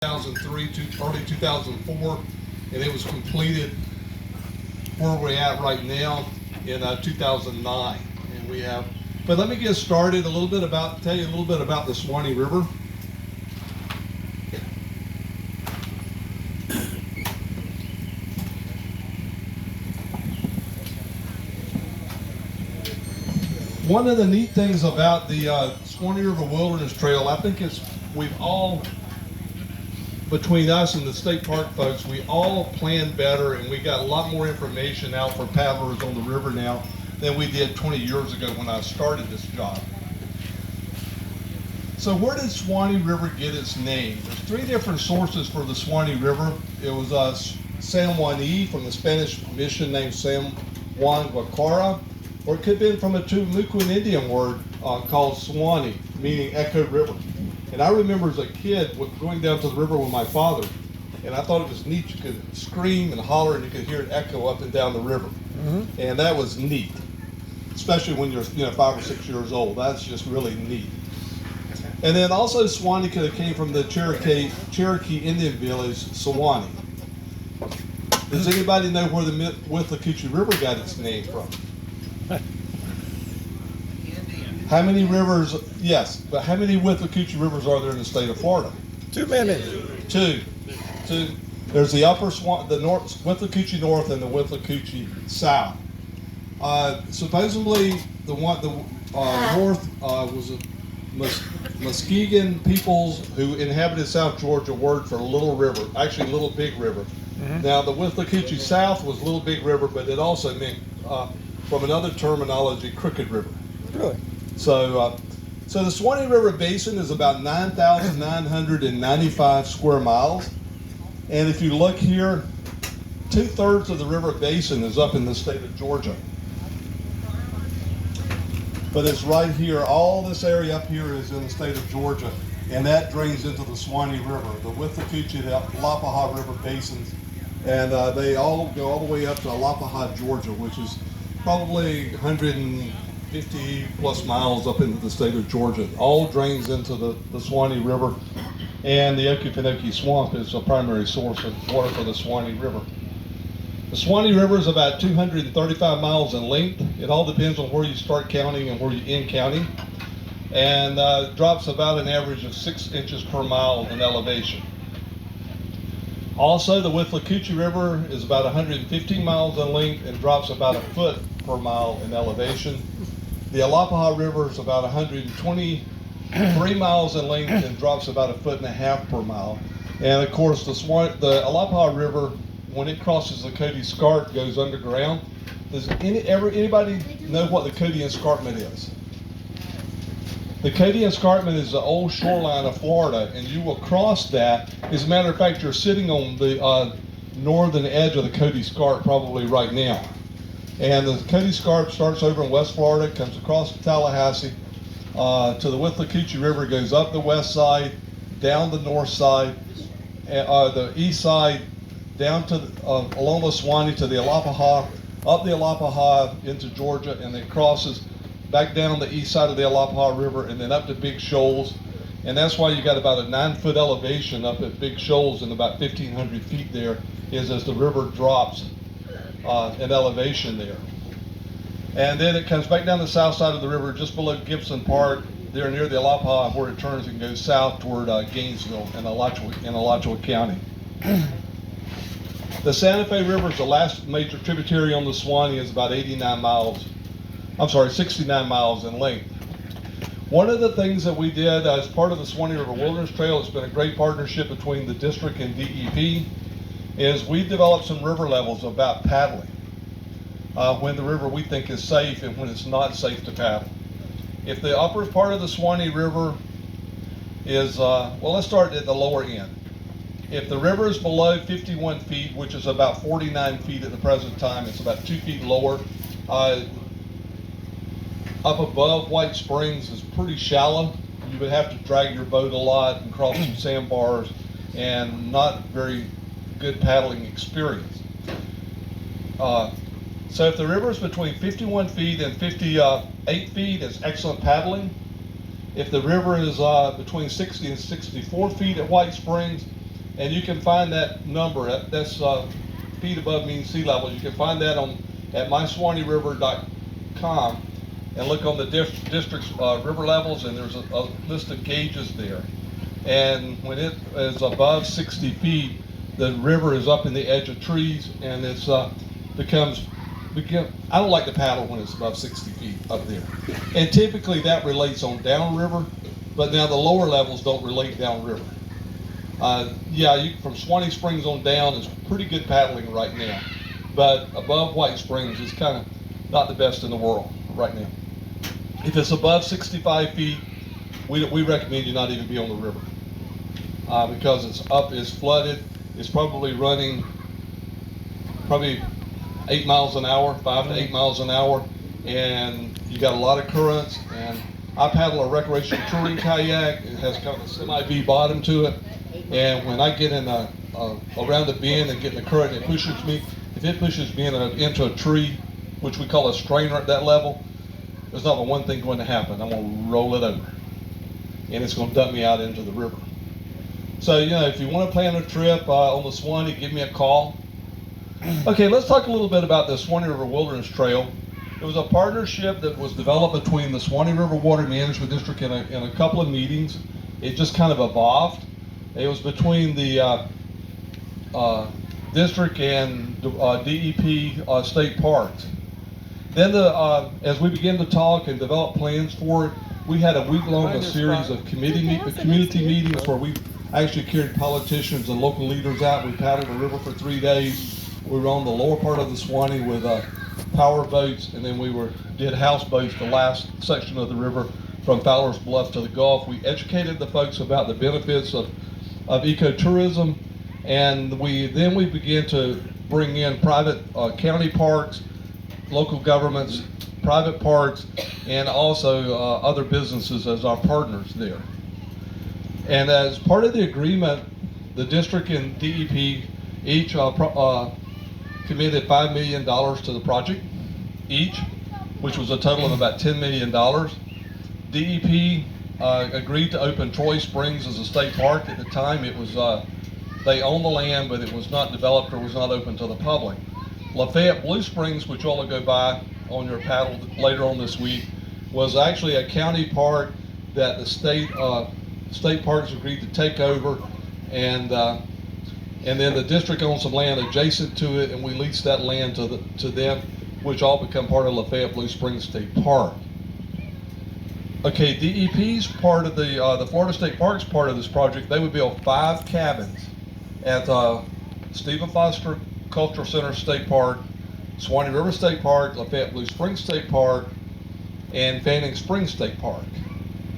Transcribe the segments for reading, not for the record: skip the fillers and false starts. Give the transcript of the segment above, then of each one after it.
2003 to early 2004, and it was completed where we're at right now in 2009. And we have, but let me get started tell you a little bit about the Suwannee River. One of the neat things about the Suwannee River Wilderness Trail, I think we've all, between us and the state park folks, we all planned better, and we got a lot more information out for paddlers on the river now than we did 20 years ago when I started this job. So where did Suwannee River get its name? There's three different sources for the Suwannee River. It was Suwannee from the Spanish mission named San Juan Guacara, or it could have been from a Tumucuan Indian word called Suwannee, meaning Echo River. And I remember as a kid going down to the river with my father, and I thought it was neat. You could scream and holler, and you could hear it echo up and down the river. Mm-hmm. And that was neat, especially when you're 5 or 6 years old. That's just really neat. And then also Suwannee could have came from the Cherokee Indian village, Suwannee. Does anybody know where the Withlacoochee River got its name from? How many rivers? Yes, but how many Withlacoochee rivers are there in the state of Florida? Too many. Two. There's the upper the north, Withlacoochee North, and the Withlacoochee South. Supposedly, the north was a Muskegon peoples who inhabited South Georgia. Word for Little River, actually Little Big River. Mm-hmm. Now the Withlacoochee South was Little Big River, but it also meant, from another terminology, Crooked River. Really? So the Suwannee River Basin is about 9,995 square miles. And if you look here, 2/3 of the river basin is up in the state of Georgia. But it's right here, all this area up here is in the state of Georgia, and that drains into the Suwannee River, the Withlacoochee, the Alapaha River basins, and they all go all the way up to Alapaha, Georgia, which is probably 150 plus miles up into the state of Georgia. All drains into the Suwannee River, and the Okefenokee Swamp is a primary source of water for the Suwannee River. The Suwannee River is about 235 miles in length. It all depends on where you start counting and where you end counting, and drops about an average of 6 inches per mile in elevation. Also, the Withlacoochee River is about 115 miles in length and drops about a foot per mile in elevation. The Alapaha River is about 123 miles in length and drops about a foot and a half per mile. And of course, the Alapaha River, when it crosses the Cody Escarpment, goes underground. Does anybody know what the Cody Escarpment is? The Cody Escarpment is the old shoreline of Florida, and you will cross that. As a matter of fact, you're sitting on the northern edge of the Cody Escarpment probably right now. And the Cody Escarpment starts over in West Florida, comes across to Tallahassee, to the Withlacoochee River, goes up the west side, down the north side, the east side, down to along the Suwannee to the Alapaha, up the Alapaha into Georgia, and then crosses back down the east side of the Alapaha River, and then up to Big Shoals. And that's why you got about a 9-foot elevation up at Big Shoals, and about 1,500 feet there is as the river drops in elevation there. And then it comes back down the south side of the river just below Gibson Park, there near the Alapaha, where it turns and goes south toward Gainesville in Alachua County. The Santa Fe River is the last major tributary on the Suwannee. Is about 69 miles in length. One of the things that we did as part of the Suwannee River Wilderness Trail, it's been a great partnership between the district and DEP, is we developed some river levels about paddling. When the river we think is safe and when it's not safe to paddle. If the upper part of the Suwannee River is, let's start at the lower end. If the river is below 51 feet, which is about 49 feet at the present time, it's about 2 feet lower. Up above White Springs is pretty shallow. You would have to drag your boat a lot and cross some sandbars, and not very good paddling experience. So if the river is between 51 feet and 58 feet, it's excellent paddling. If the river is between 60 and 64 feet at White Springs, And you can find that number, that's feet above mean sea level. You can find that at mysuwanneeriver.com and look on the district's river levels, and there's a list of gauges there. And when it is above 60 feet, the river is up in the edge of trees, and it's I don't like to paddle when it's above 60 feet up there. And typically that relates on downriver, but now the lower levels don't relate downriver. From Suwannee Springs on down is pretty good paddling right now, but above White Springs is kind of not the best in the world right now. If it's above 65 feet, we recommend you not even be on the river because it's flooded. It's probably running 8 miles an hour, 5 to 8 miles an hour, and you got a lot of currents. And I paddle a recreational touring kayak. It has kind of a semi-V bottom to it, and when I get in around the bend and get in the current, it pushes me. If it pushes me into a tree, which we call a strainer at that level, there's not one thing going to happen. I'm going to roll it over, and it's going to dump me out into the river. So, if you want to plan a trip on the Suwannee, give me a call. Okay, let's talk a little bit about the Suwannee River Wilderness Trail. It was a partnership that was developed between the Suwannee River Water Management District in a couple of meetings. It just kind of evolved. It was between the district and DEP state parks. Then, as we began to talk and develop plans for it, we had a week-long series of community meetings where we actually carried politicians and local leaders out. We paddled the river for 3 days. We were on the lower part of the Suwannee with power boats, and then we did houseboats the last section of the river from Fowler's Bluff to the Gulf. We educated the folks about the benefits of ecotourism, and then we began to bring in private county parks, local governments, private parks, and also other businesses as our partners there. And as part of the agreement, the district and DEP each committed $5 million to the project, each, which was a total of about $10 million. DEP agreed to open Troy Springs as a state park. At the time, it was they owned the land, but it was not developed or was not open to the public. Lafayette Blue Springs, which you all will go by on your paddle later on this week, was actually a county park that the state parks agreed to take over, and then the district owned some land adjacent to it, and we leased that land to them, which all become part of Lafayette Blue Springs State Park. Okay, DEP's part of the Florida State Parks part of this project, they would build 5 cabins at Stephen Foster Cultural Center State Park, Suwannee River State Park, Lafayette Blue Springs State Park, and Fanning Springs State Park.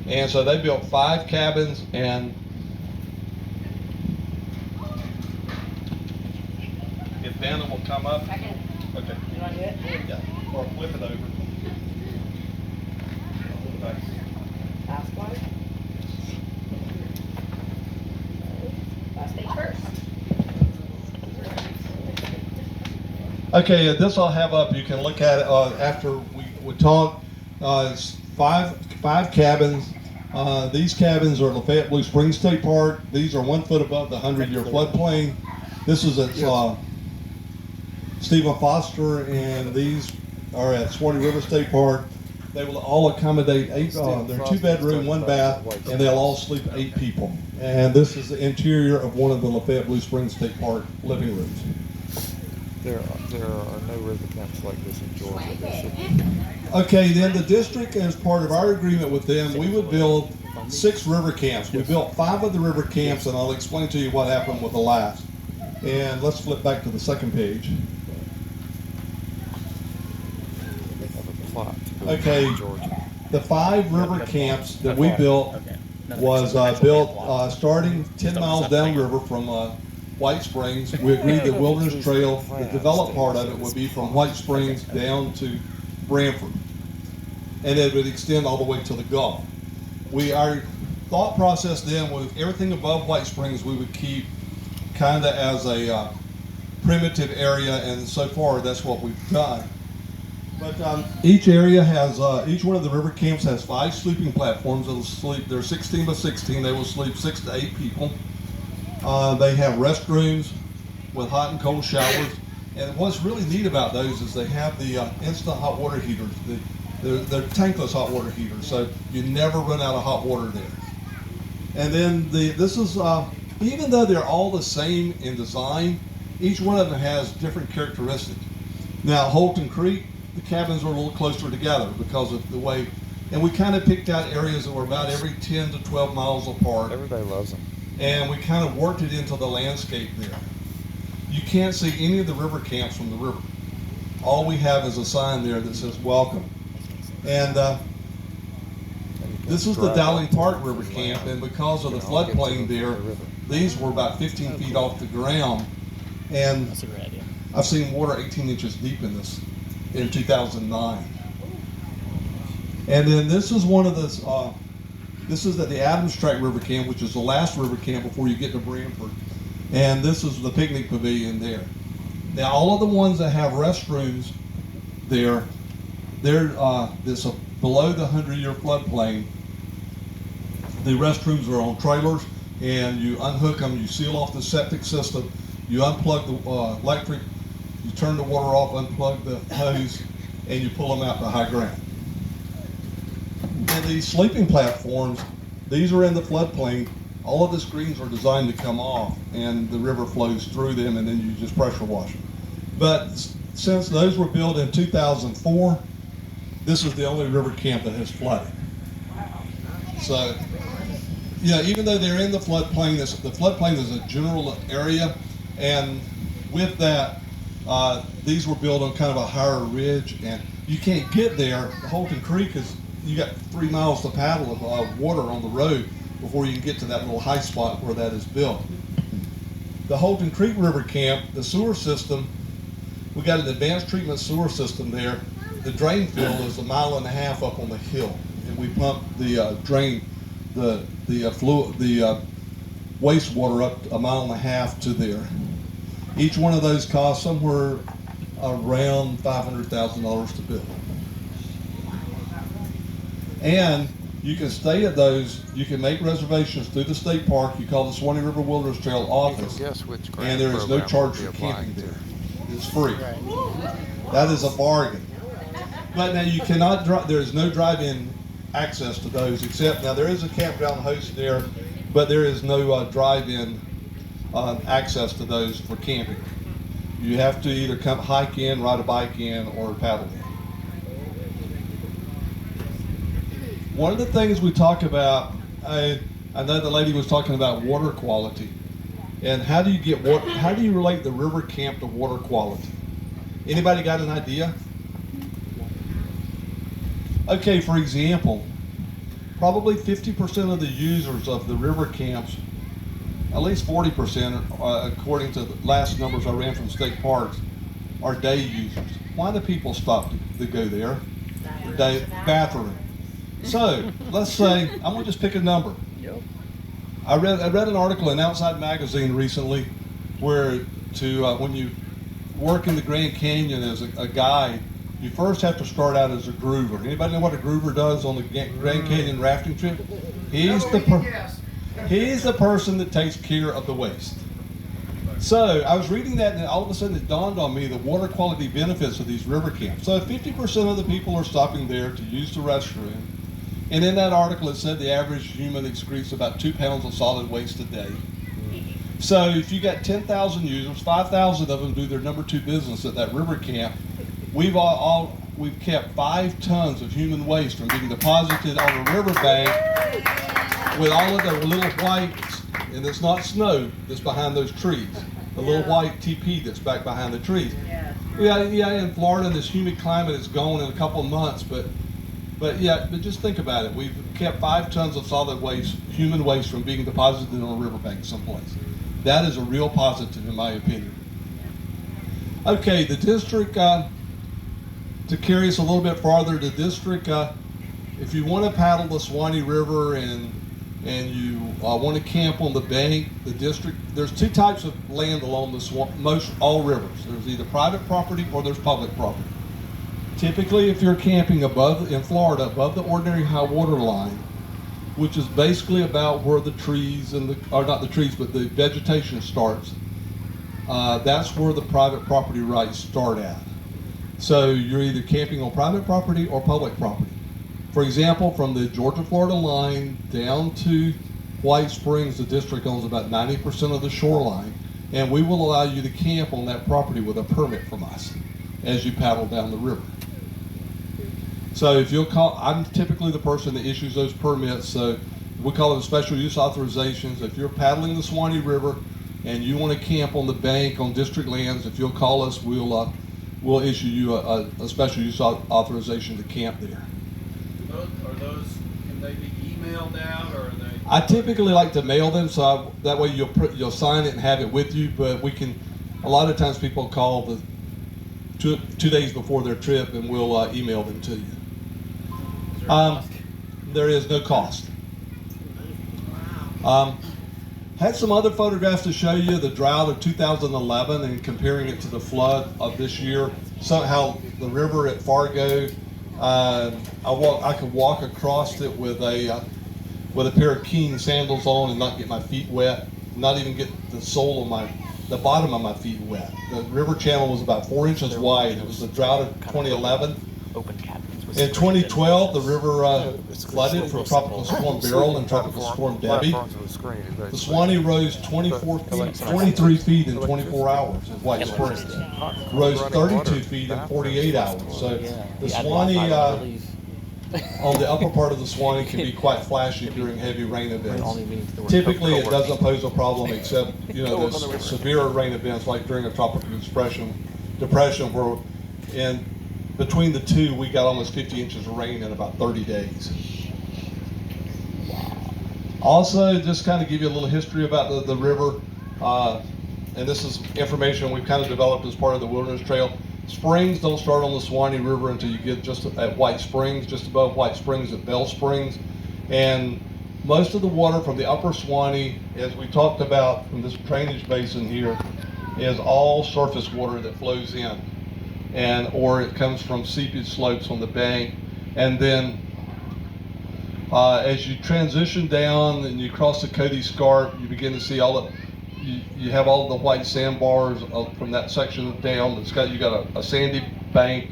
And so they built 5 cabins, and if Dana will come up. I can. Okay. You want to do it? Yeah. Or flip it over. Last one. Last page first. Okay, this I'll have up. You can look at it after we talk. It's five cabins. These cabins are at Lafayette Blue Springs State Park. These are 1 foot above the 100-year floodplain. This is at Stephen Foster, and these are at Suwannee River State Park. They will all accommodate 8. They're 2-bedroom, 1 bath, and they'll all sleep 8 people. And this is the interior of one of the Lafayette Blue Springs State Park living rooms. There are no river camps like this in Georgia. Okay, then the district, as part of our agreement with them, we would build 6 river camps. We built 5 of the river camps, and I'll explain to you what happened with the last. And let's flip back to the second page. Okay, the 5 river camps that we built was built starting 10 miles downriver from White Springs. We agreed the Wilderness Trail, the developed part of it, would be from White Springs down to Branford, and it would extend all the way to the Gulf. Our thought process then was everything above White Springs we would keep kind of as a primitive area, and so far that's what we've done. But each area has, each one of the river camps has 5 sleeping platforms. It'll sleep, they're 16 by 16, they will sleep 6 to 8 people. They have restrooms with hot and cold showers. And what's really neat about those is they have the instant hot water heaters. They're tankless hot water heaters, so you never run out of hot water there. And then this is, even though they're all the same in design, each one of them has different characteristics. Now, Holton Creek, the cabins are a little closer together because of the way, and we kind of picked out areas that were about every 10 to 12 miles apart. Everybody loves them. And we kind of worked it into the landscape there. You can't see any of the river camps from the river. All we have is a sign there that says welcome. And this is the Dowling Park River Camp, and because of the floodplain there, these were about 15 feet off the ground. And That's a great idea. I've seen water 18 inches deep in this in 2009. And then this is one of the, this is at the Adams Tract River Camp, which is the last river camp before you get to Branford. And this is the picnic pavilion there. Now, all of the ones that have restrooms there, they're this below the 100-year floodplain. The restrooms are on trailers, and you unhook them, you seal off the septic system, you unplug the electric, you turn the water off, unplug the hose, and you pull them out to high ground. And these sleeping platforms, these are in the floodplain. All of the screens are designed to come off, and the river flows through them, and then you just pressure wash them. But since those were built in 2004, this is the only river camp that has flooded. So, yeah, even though they're in the floodplain, the floodplain is a general area, and with that, these were built on kind of a higher ridge, and you can't get there. The Holton Creek is, you got 3 miles to paddle of water on the road before you can get to that little high spot where that is built. The Holton Creek River Camp, the sewer system, we got an advanced treatment sewer system there. The drain field is 1.5 miles up on the hill, and we pump the drain, the wastewater up 1.5 miles to there. Each one of those costs somewhere around $500,000 to build. And you can stay at those, you can make reservations through the state park. You call the Suwannee River Wilderness Trail office, Guess which and there is no charge for camping there. It's free. That is a bargain. But now you cannot drive, there is no drive-in access to those, except, now there is a campground host there, but there is no drive-in access to those for camping. You have to either come hike in, ride a bike in, or paddle in. One of the things we talk about, I know the lady was talking about water quality, and how do you get water, how do you relate the river camp to water quality? Anybody got an idea? Okay, for example, probably 50% of the users of the river camps, at least 40%, according to the last numbers I ran from state parks, are day users. Why do people stop to go there? Day bathroom. So let's say, I'm gonna just pick a number. Yep. I read an article in Outside Magazine recently where when you work in the Grand Canyon as a guide, you first have to start out as a groover. Anybody know what a groover does on the Grand Canyon rafting trip? He's the person that takes care of the waste. So I was reading that, and all of a sudden it dawned on me the water quality benefits of these river camps. So 50% of the people are stopping there to use the restroom. And in that article, it said the average human excretes about 2 pounds of solid waste a day. So if you got 10,000 users, 5,000 of them do their number 2 business at that river camp. We've kept 5 tons of human waste from being deposited on a riverbank with all of the little whites, and it's not snow that's behind those trees. The little white TP that's back behind the trees. Yeah, in Florida, this humid climate is gone in a couple of months, but just think about it. We've kept 5 tons of solid waste, human waste, from being deposited on a riverbank someplace. That is a real positive, in my opinion. Okay, the district, to carry us a little bit farther, the district, if you want to paddle the Suwannee River and you want to camp on the bank, the district, there's 2 types of land along all rivers. There's either private property or there's public property. Typically, if you're camping in Florida, above the ordinary high water line, which is basically about where the trees and or not the trees, but the vegetation starts. That's where the private property rights start at. So you're either camping on private property or public property. For example, from the Georgia-Florida line down to White Springs, the district owns about 90% of the shoreline, and we will allow you to camp on that property with a permit from us as you paddle down the river. So if you'll call, I'm typically the person that issues those permits, so we call them special use authorizations. If you're paddling the Suwannee River and you want to camp on the bank on district lands, if you'll call us, we'll issue you a special use authorization to camp there. Can they be emailed out, or are they? I typically like to mail them, so that way you'll sign it and have it with you. But we can, a lot of times people call the two days before their trip, and we'll email them to you. Is there a cost? There is no cost. Had some other photographs to show you the drought of 2011 and comparing it to the flood of this year. Somehow the river at Fargo, I could walk across it with a pair of Keen sandals on and not get my feet wet, not even get the bottom of my feet wet. The river channel was about 4 inches wide. It was the drought of 2011. In 2012, the river flooded from Tropical Storm Beryl and Tropical Storm Debbie. The Suwannee rose 23 feet in 24 hours in White Springs. Rose 32 feet in 48 hours. So the Suwannee, on the upper part of the Suwannee, can be quite flashy during heavy rain events. Typically, it doesn't pose a problem except those severe rain events like during a tropical depression where in between the two, we got almost 50 inches of rain in about 30 days. Also, just kind of give you a little history about the river, and this is information we've kind of developed as part of the Wilderness Trail. Springs don't start on the Suwannee River until you get just at White Springs, just above White Springs at Bell Springs. And most of the water from the upper Suwannee, as we talked about from this drainage basin here, is all surface water that flows in. Or it comes from seepage slopes on the bank. And then as you transition down and you cross the Cody Scarp, you begin to see you have all of the white sandbars from that section down. You got a sandy bank.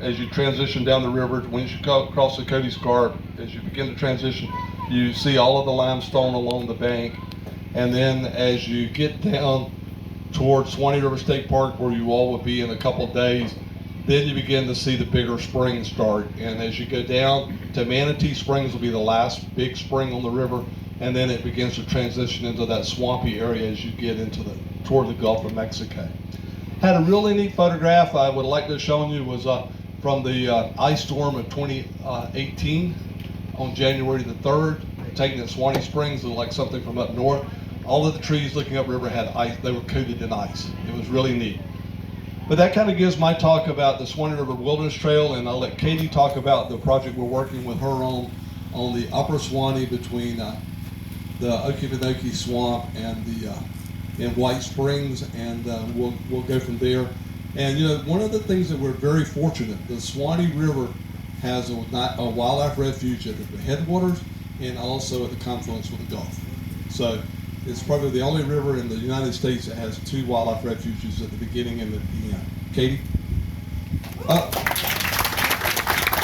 As you transition down the river, when you cross the Cody Scarp, as you begin to transition, you see all of the limestone along the bank. And then as you get down towards Suwannee River State Park, where you all will be in a couple of days, then you begin to see the bigger springs start. And as you go down to Manatee Springs will be the last big spring on the river, and then it begins to transition into that swampy area as you get into toward the Gulf of Mexico. Had a really neat photograph I would like to show you was from the ice storm of 2018 on January the 3rd, taken at Suwannee Springs. It looked like something from up north. All of the trees looking upriver had ice. They were coated in ice. It was really neat. But that kind of gives my talk about the Suwannee River Wilderness Trail, and I'll let Katie talk about the project we're working with her on the upper Suwannee between the Okefenokee Swamp and in White Springs, and we'll go from there. And one of the things that we're very fortunate, the Suwannee River has a wildlife refuge at the headwaters and also at the confluence with the Gulf. So it's probably the only river in the United States that has two wildlife refuges at the beginning and the end. Katie?